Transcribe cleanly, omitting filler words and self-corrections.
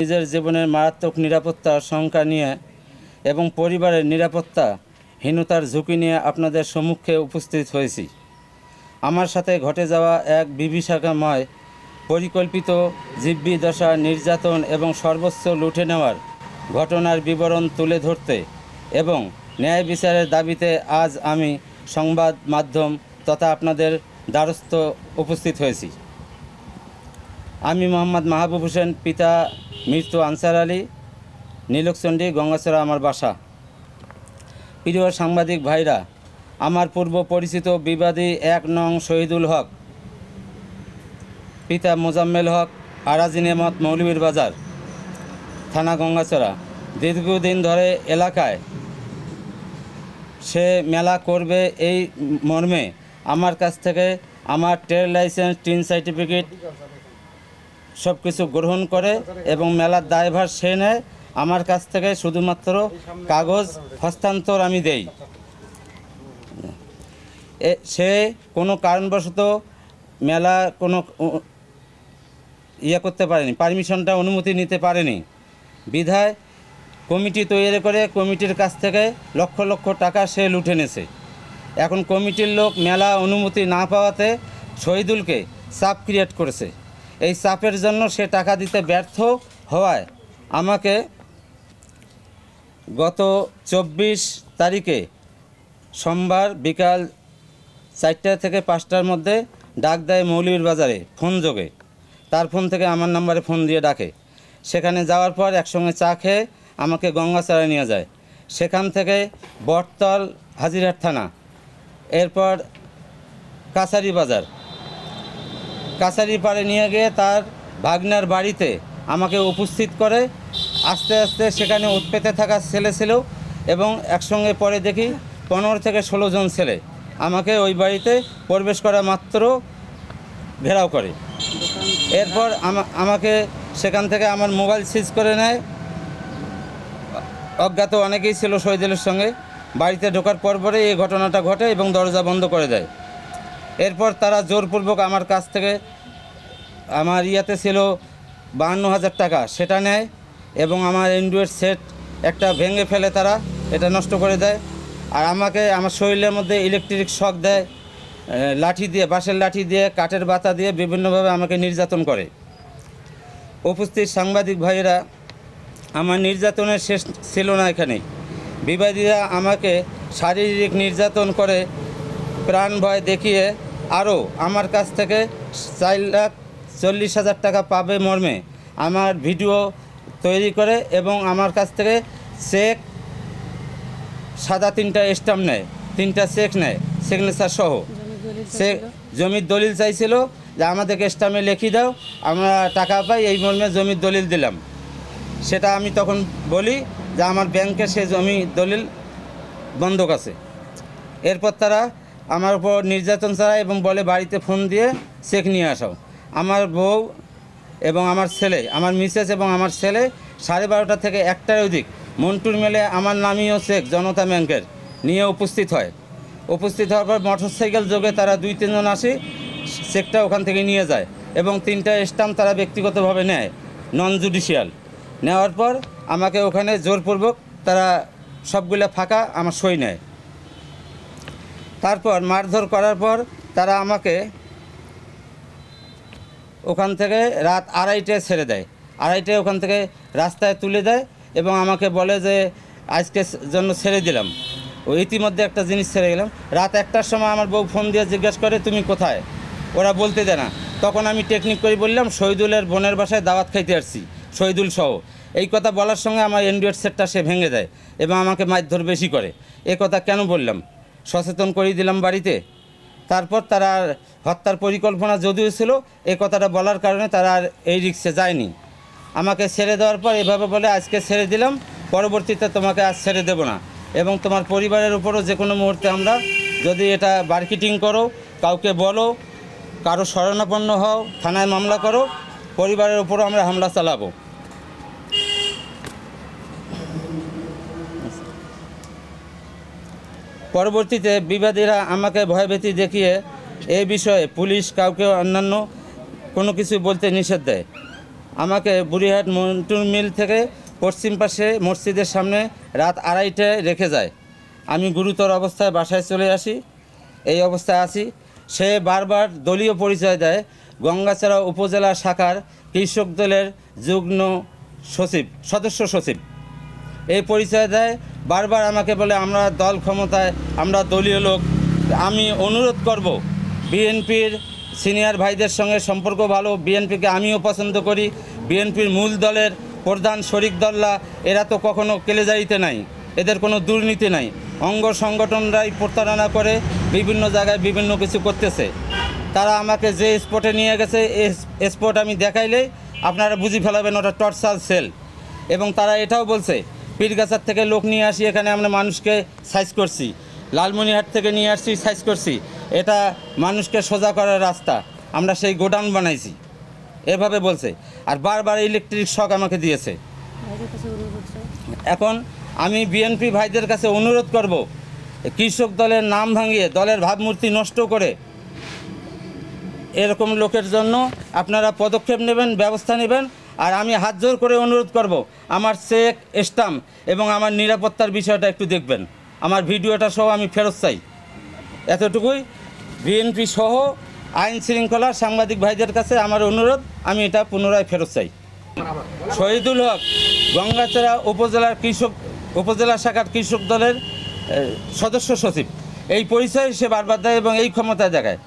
নিজের জীবনের মারাত্মক নিরাপত্তার শঙ্কা নিয়ে এবং পরিবারের নিরাপত্তাহীনতার ঝুঁকি নিয়ে আপনাদের সম্মুখে উপস্থিত হয়েছি। আমার সাথে ঘটে যাওয়া এক বিভীষিকাময় পরিকল্পিত জীববিদশা, নির্যাতন এবং সর্বোচ্চ লুটে নেওয়ার ঘটনার বিবরণ তুলে ধরতে এবং ন্যায় বিচারের দাবিতে আজ আমি সংবাদ মাধ্যম তথা আপনাদের দ্বারস্থ উপস্থিত হয়েছি। আমি মোহাম্মদ মাহবুব হোসেন, পিতা মৃত আনসার আলী, নীলকচণ্ডী, গঙ্গাচড়া আমার বাসা। প্রিয় সাংবাদিক ভাইরা, আমার পূর্ব পরিচিত বিবাদী ১ নং শহীদুল হক, পিতা মোজাম্মেল হক, আরাজি নেমত, মৌলভীবাজার থানা, গঙ্গাচড়া, দীর্ঘদিন ধরে এলাকায় সে মেলা করবে এই মর্মে আমার কাছ থেকে আমার ট্রেড লাইসেন্স, টিন সার্টিফিকেট সব কিছু গ্রহণ করে এবং মেলার দায়ভার সে নেয়। আমার কাছ থেকে শুধুমাত্র কাগজ হস্তান্তর আমি দেই। সে কোনো কারণবশত মেলা কোনো করতে পারেনি, পারমিশনটা অনুমতি নিতে পারেনি। বিধায় কমিটি তৈরি করে কমিটির কাছ থেকে লক্ষ লক্ষ টাকা সে লুটে নেছে। এখন কমিটির লোক মেলা অনুমতি না পাওয়াতে শহীদুলকে চাপ ক্রিয়েট করেছে। এই চাপের জন্য সে টাকা দিতে ব্যর্থ হওয়ায় আমাকে গত ২৪ তারিখে সোমবার বিকাল ৪টা থেকে ৫টার মধ্যে ডাক দেয় মৌলভীবাজারে ফোন যোগে। তার ফোন থেকে আমার নাম্বারে ফোন দিয়ে ডাকে। সেখানে যাওয়ার পর একসঙ্গে চা খেয়ে আমাকে গঙ্গাচড়ায় নিয়ে যায়। সেখান থেকে বটতল হাজিরহাট থানা, এরপর কাছারি বাজার, কাছারি পাড়ে নিয়ে গিয়ে তার ভাগনার বাড়িতে আমাকে উপস্থিত করে। আস্তে আস্তে সেখানে উৎপেতে থাকা ছেলে ছিল এবং একসঙ্গে পরে দেখি ১৫ থেকে ১৬ জন ছেলে আমাকে ওই বাড়িতে প্রবেশ করা মাত্র ঘেরাও করে। এরপর আমাকে সেখান থেকে আমার মোবাইল সিজ করে নেয়। অজ্ঞাত অনেকেই ছিল শহীদুলের সঙ্গে। বাড়িতে ঢোকার পরে এই ঘটনাটা ঘটে এবং দরজা বন্ধ করে দেয়। এরপর তারা জোরপূর্বক আমার কাছ থেকে আমার ছিল ৫২,০০০ টাকা, সেটা নেয় এবং আমার অ্যান্ড্রয়েড সেট একটা ভেঙে ফেলে, তারা এটা নষ্ট করে দেয়। আর আমাকে আমার শরীরের মধ্যে ইলেকট্রিক শক দেয়, লাঠি দিয়ে, বাঁশের লাঠি দিয়ে, কাঠের বাতা দিয়ে বিভিন্নভাবে আমাকে নির্যাতন করে। উপস্থিত সাংবাদিক ভাইয়েরা, আমার নির্যাতনের শেষ ছিল না এখানে। বিবাদীরা আমাকে শারীরিক নির্যাতন করে, প্রাণ ভয় দেখিয়ে আরও আমার কাছ থেকে ৪,৪০,০০০ টাকা পাবে মর্মে আমার ভিডিও তৈরি করে এবং আমার কাছ থেকে চেক, সাদা ৩টা স্ট্যাম্প নেয়, 3টা চেক নেয় সিগনেচার সহ। সে জমির দলিল চাইছিল যে আমাদেরকে স্ট্যাম্পে লিখে দাও, আমরা টাকা পাই, এই মর্মে জমির দলিল দিলাম। সেটা আমি তখন বলি যে আমার ব্যাংকে সে জমি দলিল বন্ধক আছে। এরপর তারা আমার উপর নির্যাতন চালায় এবং বলে বাড়িতে ফোন দিয়ে চেক নিয়ে আসাও। আমার বউ এবং আমার ছেলে, আমার মিসেস এবং আমার ছেলে 12:30 থেকে 1টার অধিক মন্টুর মেলে আমার নামীয় চেক জনতা ব্যাংকের নিয়ে উপস্থিত হয়। উপস্থিত হওয়ার পর মোটরসাইকেল যোগে তারা 2-3 জন আসে, চেকটা ওখান থেকে নিয়ে যায় এবং 3টা স্ট্যাম্প তারা ব্যক্তিগতভাবে নেয়, নন জুডিশিয়াল। নেওয়ার পর আমাকে ওখানে জোরপূর্বক তারা সবগুলো ফাঁকা আমার সই নেয়। তারপর মারধর করার পর তারা আমাকে ওখান থেকে রাত 2:30টায় ছেড়ে দেয়। 2:30টায় ওখান থেকে রাস্তায় তুলে দেয় এবং আমাকে বলে যে আজকে জন্য ছেড়ে দিলাম। ও ইতিমধ্যে একটা জিনিস ছেড়ে গেলাম। রাত 1টার সময় আমার বউ ফোন দিয়ে জিজ্ঞাসা করে তুমি কোথায়, ওরা বলতে দেয় না। তখন আমি টেকনিক করে বললাম শহীদুলের বোনের বাসায় দাওয়াত খাইতে আসছি, শহীদুল সহ। এই কথা বলার সঙ্গে আমার অ্যান্ড্রয়েড সেটটা সে ভেঙে দেয় এবং আমাকে মারধর বেশি করে। এ কথা কেন বললাম, সচেতন করে দিলাম বাড়িতে। তারপর তারা হত্যার পরিকল্পনা যদিও ছিল, এ কথাটা বলার কারণে তারা আর এই রিক্সে যায়নি। আমাকে ছেড়ে দেওয়ার পর এভাবে বলে আজকে ছেড়ে দিলাম, পরবর্তীতে তোমাকে আজ ছেড়ে দেব না এবং তোমার পরিবারের উপরও যে কোনো মুহূর্তে আমরা যদি এটা মার্কেটিং করো, কাউকে বলো, কারো শরণাপন্ন হও, থানায় মামলা করো, পরিবারের উপরও আমরা হামলা চালাবো। পরবর্তীতে বিবাদীরা আমাকে ভয়ভীতি দেখিয়ে এই বিষয়ে পুলিশ কাউকে অন্যান্য কোনো কিছু বলতে নিষেধ দেয়। আমাকে বুড়িহাট মন্টুর মিল থেকে পশ্চিম পাশে মসজিদের সামনে রাত 2:30টায় রেখে যায়। আমি গুরুতর অবস্থায় বাসায় চলে আসি, এই অবস্থায় আছি। সে বারবার দলীয় পরিচয় দেয়, গঙ্গাচড়া উপজেলা শাখার কৃষক দলের যুগ্ম সচিব, সদস্য সচিব এই পরিচয় দেয়। বারবার আমাকে বলে আমরা দল ক্ষমতায়, আমরা দলীয় লোক। আমি অনুরোধ করব, বিএনপির সিনিয়র ভাইদের সঙ্গে সম্পর্ক ভালো, বিএনপিকে আমিও পছন্দ করি। বিএনপির মূল দলের প্রধান শরিক দলরা এরা তো কখনো কেলেজারিতে নাই, এদের কোনো দুর্নীতি নাই। অঙ্গ সংগঠনরাই প্রতারণা করে বিভিন্ন জায়গায় বিভিন্ন কিছু করতেছে। তারা আমাকে যে স্পটে নিয়ে গেছে, এই স্পট আমি দেখাইলেই আপনারা বুঝি ফেলাবেন ওটা টর্চার সেল। এবং তারা এটাও বলছে, পীরগাছার থেকে লোক নিয়ে আসি, এখানে আমরা মানুষকে সাইজ করছি, লালমনিরহাট থেকে নিয়ে আসছি, সাইজ করছি, এটা মানুষকে সোজা করার রাস্তা, আমরা সেই গোডাউন বানাইছি, এভাবে বলছে। আর বারবার ইলেকট্রিক শক আমাকে দিয়েছে। এখন আমি বিএনপি ভাইদের কাছে অনুরোধ করব, কৃষক দলের নাম ভাঙিয়ে দলের ভাবমূর্তি নষ্ট করে এরকম লোকের জন্য আপনারা পদক্ষেপ নেবেন, ব্যবস্থা নেবেন। আর আমি হাত জোর করে অনুরোধ করব, আমার চেক, স্টাম্প এবং আমার নিরাপত্তার বিষয়টা একটু দেখবেন। আমার ভিডিওটা সহ আমি ফেরত চাই, এতটুকুই। বিএনপি সহ আইন শৃঙ্খলা সাংবাদিক ভাইদের কাছে আমার অনুরোধ, আমি এটা পুনরায় ফেরত চাই। শহীদুল হক, গঙ্গাচড়া উপজেলা শাখার কৃষক দলের সদস্য সচিব, এই পরিচয় সে বারবার দেয় এবং এই ক্ষমতা দেখায়।